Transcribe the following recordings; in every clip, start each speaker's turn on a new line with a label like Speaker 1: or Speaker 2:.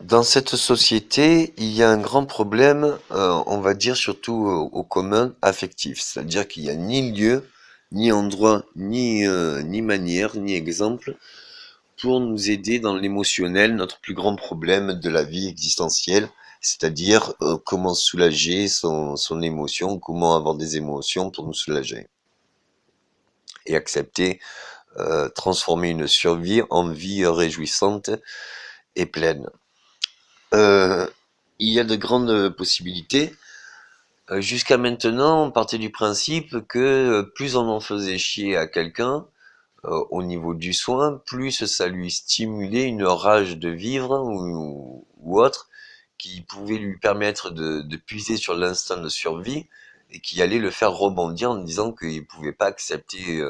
Speaker 1: Dans cette société, il y a un grand problème, on va dire surtout au commun affectif. C'est-à-dire qu'il n'y a ni lieu, ni endroit, ni manière, ni exemple pour nous aider dans l'émotionnel, notre plus grand problème de la vie existentielle, c'est-à-dire comment soulager son émotion, comment avoir des émotions pour nous soulager et accepter, transformer une survie en vie réjouissante et pleine. Euh, il y a de grandes possibilités. Jusqu'à maintenant, on partait du principe que plus on en faisait chier à quelqu'un au niveau du soin, plus ça lui stimulait une rage de vivre ou autre qui pouvait lui permettre de puiser sur l'instinct de survie et qui allait le faire rebondir en disant qu'il ne pouvait pas accepter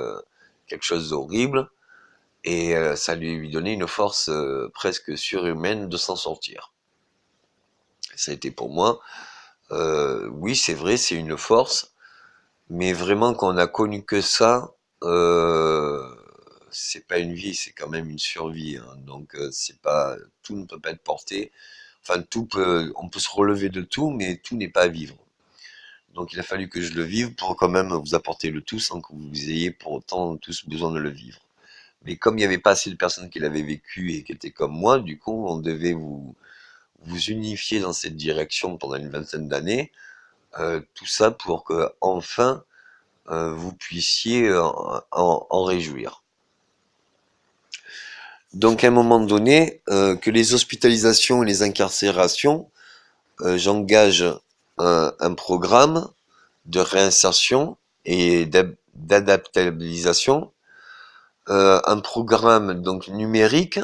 Speaker 1: quelque chose d'horrible et ça lui donnait une force presque surhumaine de s'en sortir. Ça a été pour moi. Oui, c'est vrai, c'est une force, mais vraiment quand on a connu que ça, c'est pas une vie, c'est quand même une survie, hein. Donc c'est pas tout ne peut pas être porté. Enfin, on peut se relever de tout, mais tout n'est pas à vivre. Donc il a fallu que je le vive pour quand même vous apporter le tout sans que vous ayez pour autant tous besoin de le vivre. Mais comme il n'y avait pas assez de personnes qui l'avaient vécu et qui étaient comme moi, du coup, on devait vous unifier dans cette direction pendant une vingtaine d'années. Tout ça pour que enfin vous puissiez en réjouir. Donc à un moment donné, que les hospitalisations et les incarcérations, j'engage un programme de réinsertion et d'adaptabilisation, un programme donc numérique,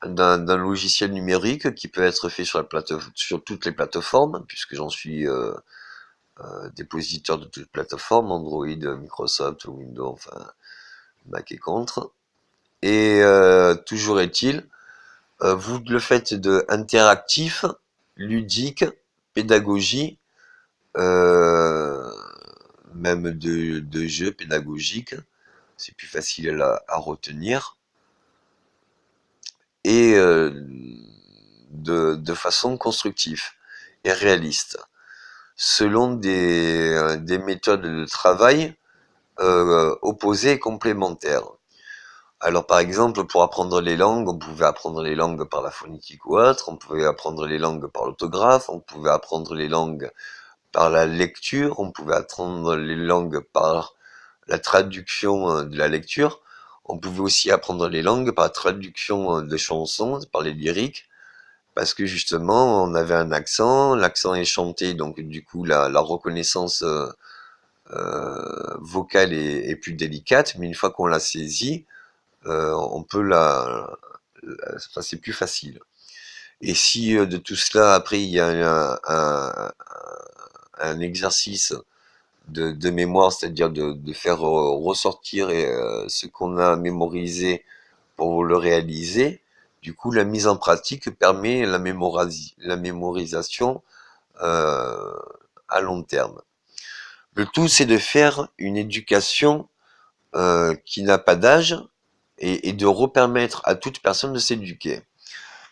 Speaker 1: d'un logiciel numérique qui peut être fait sur toutes les plateformes, puisque j'en suis dépositaire de toutes les plateformes, Android, Microsoft, Windows, enfin Mac et contre. Et toujours est-il, vous le faites de interactif, ludique, pédagogie, euh, même de jeux pédagogiques, c'est plus facile à retenir, et de façon constructive et réaliste, selon des méthodes de travail opposées et complémentaires. Alors par exemple, pour apprendre les langues, on pouvait apprendre les langues par la phonétique ou autre, on pouvait apprendre les langues par l'autographe, on pouvait apprendre les langues par la lecture, on pouvait apprendre les langues par la traduction de la lecture, on pouvait aussi apprendre les langues par la traduction de chansons, par les lyriques, parce que justement on avait un accent, l'accent est chanté, donc du coup la reconnaissance vocale est plus délicate, mais une fois qu'on l'a saisie, on peut enfin, c'est plus facile. Et si de tout cela, après, il y a un exercice de mémoire, c'est-à-dire de faire ressortir ce qu'on a mémorisé pour le réaliser, du coup, la mise en pratique permet la mémorisation euh, à long terme. Le tout, c'est de faire une éducation qui n'a pas d'âge et de repermettre à toute personne de s'éduquer.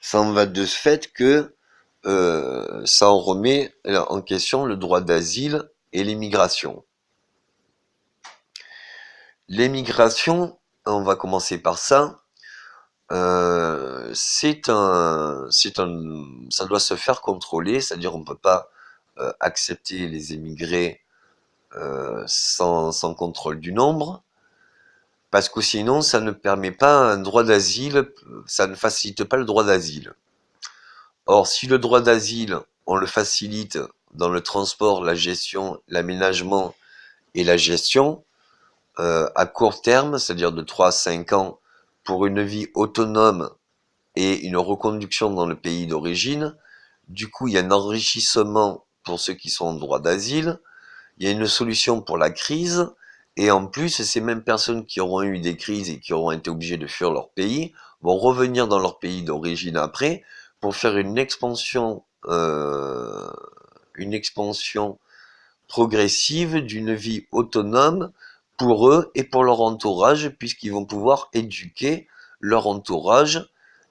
Speaker 1: Ça en va de ce fait que ça en remet en question le droit d'asile et l'immigration. L'émigration, on va commencer par ça, ça doit se faire contrôler, c'est-à-dire on ne peut pas accepter les émigrés sans contrôle du nombre, parce que sinon ça ne permet pas un droit d'asile, ça ne facilite pas le droit d'asile. Or, si le droit d'asile, on le facilite dans le transport, la gestion, l'aménagement et la gestion, à court terme, c'est-à-dire de 3 à 5 ans, pour une vie autonome et une reconduction dans le pays d'origine, du coup, il y a un enrichissement pour ceux qui sont en droit d'asile, il y a une solution pour la crise, et en plus, ces mêmes personnes qui auront eu des crises et qui auront été obligées de fuir leur pays vont revenir dans leur pays d'origine après pour faire une expansion progressive d'une vie autonome pour eux et pour leur entourage, puisqu'ils vont pouvoir éduquer leur entourage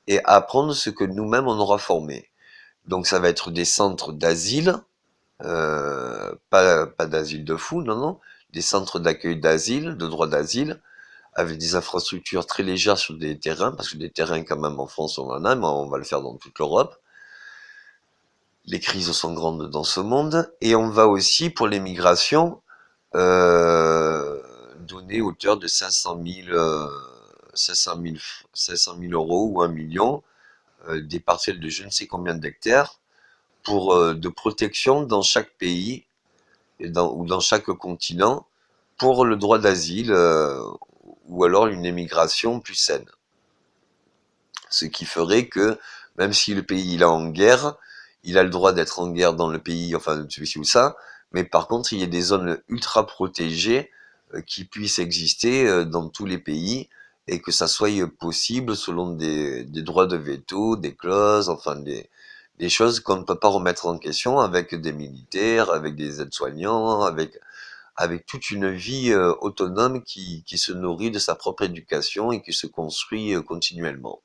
Speaker 1: et apprendre ce que nous-mêmes on aura formé. Donc ça va être des centres d'asile, pas d'asile de fous, non, non, des centres d'accueil d'asile, de droit d'asile, avec des infrastructures très légères sur des terrains, parce que des terrains quand même en France on en a, mais on va le faire dans toute l'Europe. Les crises sont grandes dans ce monde, et on va aussi pour les migrations donner hauteur de 500 000 euros ou 1 million, des parcelles de je ne sais combien d'hectares pour de protection dans chaque pays ou dans chaque continent pour le droit d'asile ou alors une émigration plus saine. Ce qui ferait que même si le pays il est en guerre, il a le droit d'être en guerre dans le pays, enfin celui-ci ou ça, mais par contre il y a des zones ultra protégées qui puissent exister dans tous les pays et que ça soit possible selon des droits de veto, des clauses, enfin des choses qu'on ne peut pas remettre en question avec des militaires, avec des aides-soignants, avec toute une vie autonome qui se nourrit de sa propre éducation et qui se construit continuellement.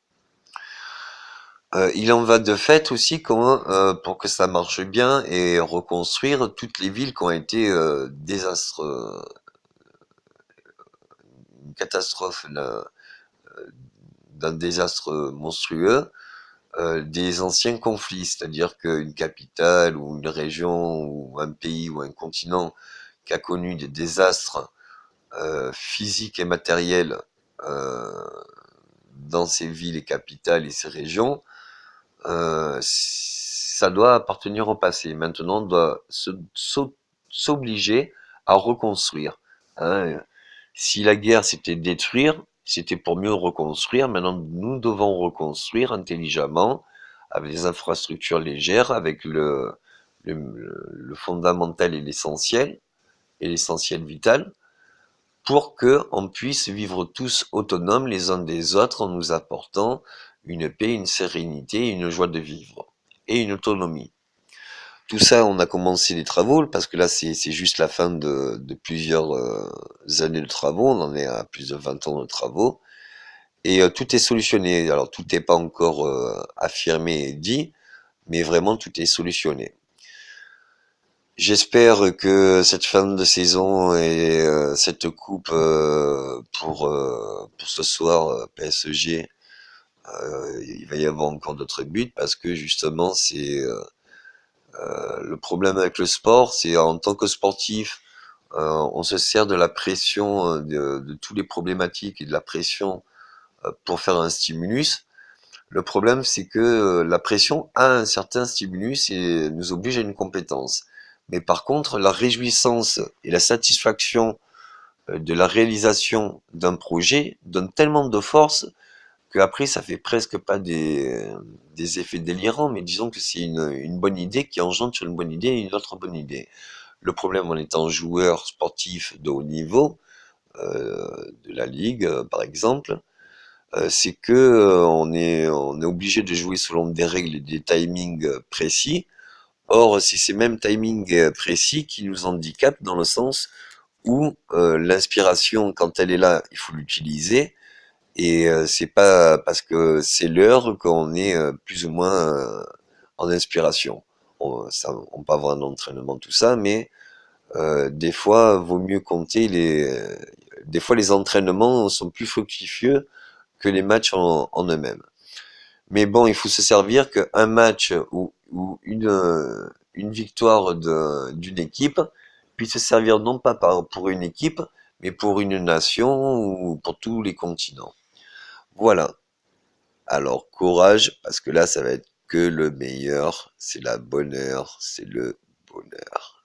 Speaker 1: Il en va de fait aussi comment, pour que ça marche bien et reconstruire toutes les villes qui ont été une catastrophe, d'un désastre monstrueux, des anciens conflits, c'est-à-dire qu'une capitale ou une région ou un pays ou un continent qui a connu des désastres physiques et matériels euh, dans ces villes et capitales et ces régions, ça doit appartenir au passé. Maintenant, on doit s'obliger à reconstruire. Hein. Si la guerre c'était détruire, c'était pour mieux reconstruire. Maintenant, nous devons reconstruire intelligemment, avec des infrastructures légères, avec le fondamental et l'essentiel vital, pour que on puisse vivre tous autonomes les uns des autres en nous apportant une paix, une sérénité, une joie de vivre et une autonomie. Tout ça, on a commencé les travaux parce que là, c'est juste la fin de plusieurs années de travaux. On en est à plus de 20 ans de travaux et tout est solutionné. Alors, tout n'est pas encore affirmé et dit, mais vraiment tout est solutionné. J'espère que cette fin de saison et cette coupe pour ce soir PSG, il va y avoir encore d'autres buts parce que justement c'est le problème avec le sport, c'est en tant que sportif, on se sert de la pression de tous les problématiques et de la pression pour faire un stimulus. Le problème, c'est que la pression a un certain stimulus et nous oblige à une compétence. Mais par contre, la réjouissance et la satisfaction de la réalisation d'un projet donne tellement de force qu'après, ça fait presque pas des effets délirants, mais disons que c'est une bonne idée qui engendre sur une bonne idée et une autre bonne idée. Le problème en étant joueur sportif de haut niveau, de la ligue par exemple, c'est que on est obligé de jouer selon des règles et des timings précis. Or, c'est ces mêmes timings précis qui nous handicapent dans le sens où l'inspiration, quand elle est là, il faut l'utiliser. Et c'est pas parce que c'est l'heure qu'on est plus ou moins en inspiration. On peut avoir un entraînement, tout ça, mais des fois, vaut mieux compter des fois, les entraînements sont plus fructifieux que les matchs en eux-mêmes. Mais bon, il faut se servir qu'un match ou une victoire d'une équipe puisse se servir non pas pour une équipe, mais pour une nation ou pour tous les continents. Voilà. Alors, courage, parce que là, ça va être que le meilleur. C'est la bonne heure, c'est le bonheur.